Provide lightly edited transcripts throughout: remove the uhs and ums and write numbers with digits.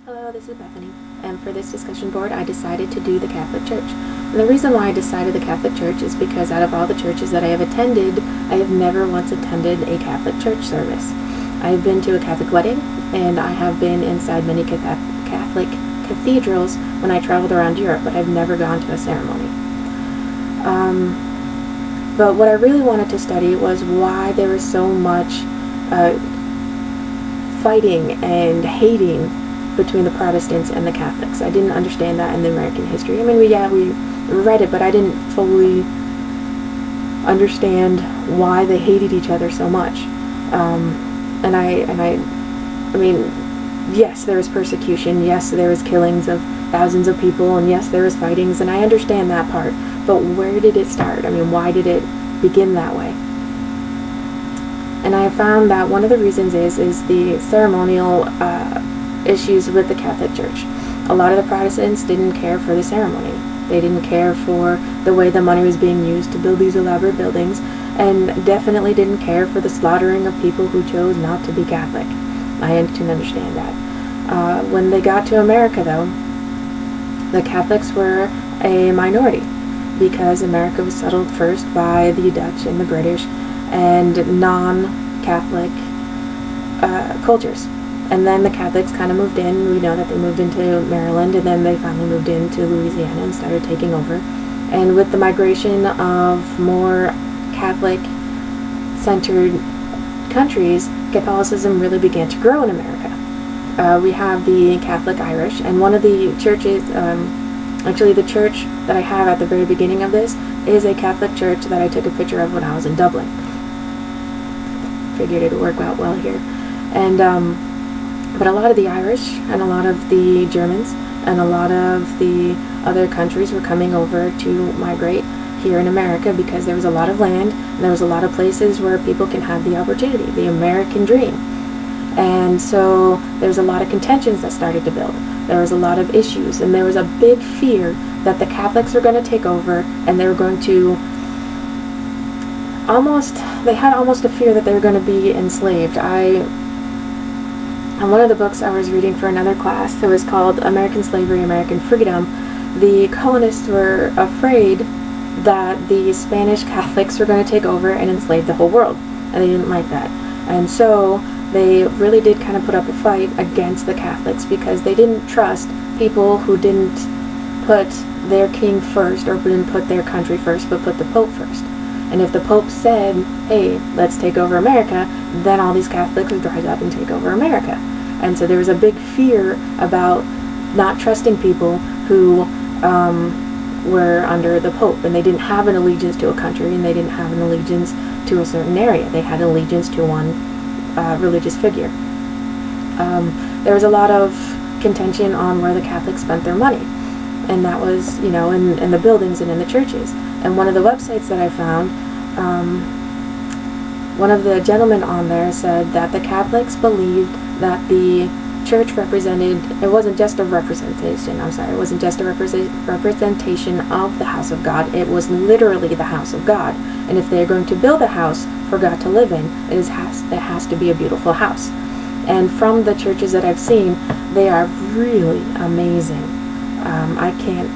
Hello, this is Bethany, and for this discussion board I decided to do the Catholic Church. And the reason why I decided the Catholic Church is because out of all the churches that I have attended, I have never once attended a Catholic church service. I have been to a Catholic wedding, and I have been inside many Catholic cathedrals when I traveled around Europe, but I've never gone to a ceremony. But what I really wanted to study was why there was so much fighting and hating between the Protestants and the Catholics. I didn't understand that in the American history. I mean, we read it, but I didn't fully understand why they hated each other so much. I mean, yes, there was persecution. Yes, there was killings of thousands of people, and yes, there was fightings, and I understand that part. But where did it start? I mean, why did it begin that way? And I have found that one of the reasons is the ceremonial issues with the Catholic Church. A lot of the Protestants didn't care for the ceremony. They didn't care for the way the money was being used to build these elaborate buildings, and definitely didn't care for the slaughtering of people who chose not to be Catholic. I can understand that. When they got to America, though, the Catholics were a minority because America was settled first by the Dutch and the British and non-Catholic cultures. And then the Catholics kind of moved in. We know that they moved into Maryland, and then they finally moved into Louisiana and started taking over. And with the migration of more Catholic-centered countries, Catholicism really began to grow in America. We have the Catholic Irish, and one of the churches, actually the church that I have at the very beginning of this, is a Catholic church that I took a picture of when I was in Dublin. Figured it would work out well here. And but a lot of the Irish and a lot of the Germans and a lot of the other countries were coming over to migrate here in America because there was a lot of land and there was a lot of places where people can have the opportunity, the American dream. And so there was a lot of contentions that started to build. There was a lot of issues, and there was a big fear that the Catholics were going to take over, and they were going to they had almost a fear that they were going to be enslaved. In one of the books I was reading for another class, it was called American Slavery, American Freedom, the colonists were afraid that the Spanish Catholics were going to take over and enslave the whole world, and they didn't like that. And so they really did kind of put up a fight against the Catholics because they didn't trust people who didn't put their king first or didn't put their country first, but put the Pope first. And if the Pope said, hey, let's take over America, then all these Catholics would rise up and take over America. And so there was a big fear about not trusting people who were under the Pope. And they didn't have an allegiance to a country, and they didn't have an allegiance to a certain area. They had an allegiance to one religious figure. There was a lot of contention on where the Catholics spent their money. And that was, in the buildings and in the churches. And one of the websites that I found, one of the gentlemen on there said that the Catholics believed that the church it wasn't just a representation of the house of God. It was literally the house of God. And if they're going to build a house for God to live in, it has to be a beautiful house. And from the churches that I've seen, they are really amazing. I can't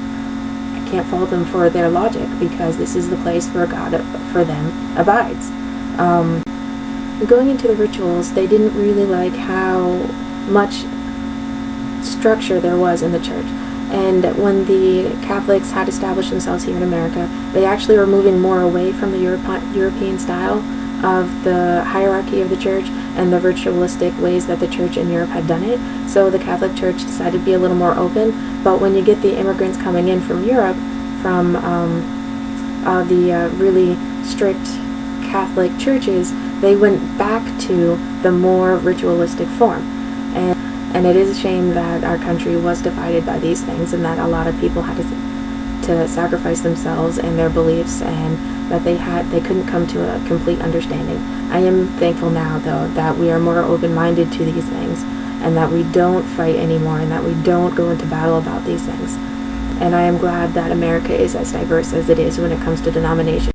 fault them for their logic, because this is the place where God for them abides. Going into the rituals, they didn't really like how much structure there was in the church. And when the Catholics had established themselves here in America, they actually were moving more away from the European style of the hierarchy of the church and the ritualistic ways that the church in Europe had done it. So the Catholic Church decided to be a little more open. But when you get the immigrants coming in from Europe, from the really strict Catholic churches, they went back to the more ritualistic form. And it is a shame that our country was divided by these things, and that a lot of people had to sacrifice themselves and their beliefs, and that they couldn't come to a complete understanding. I am thankful now, though, that we are more open-minded to these things, and that we don't fight anymore, and that we don't go into battle about these things. And I am glad that America is as diverse as it is when it comes to denomination.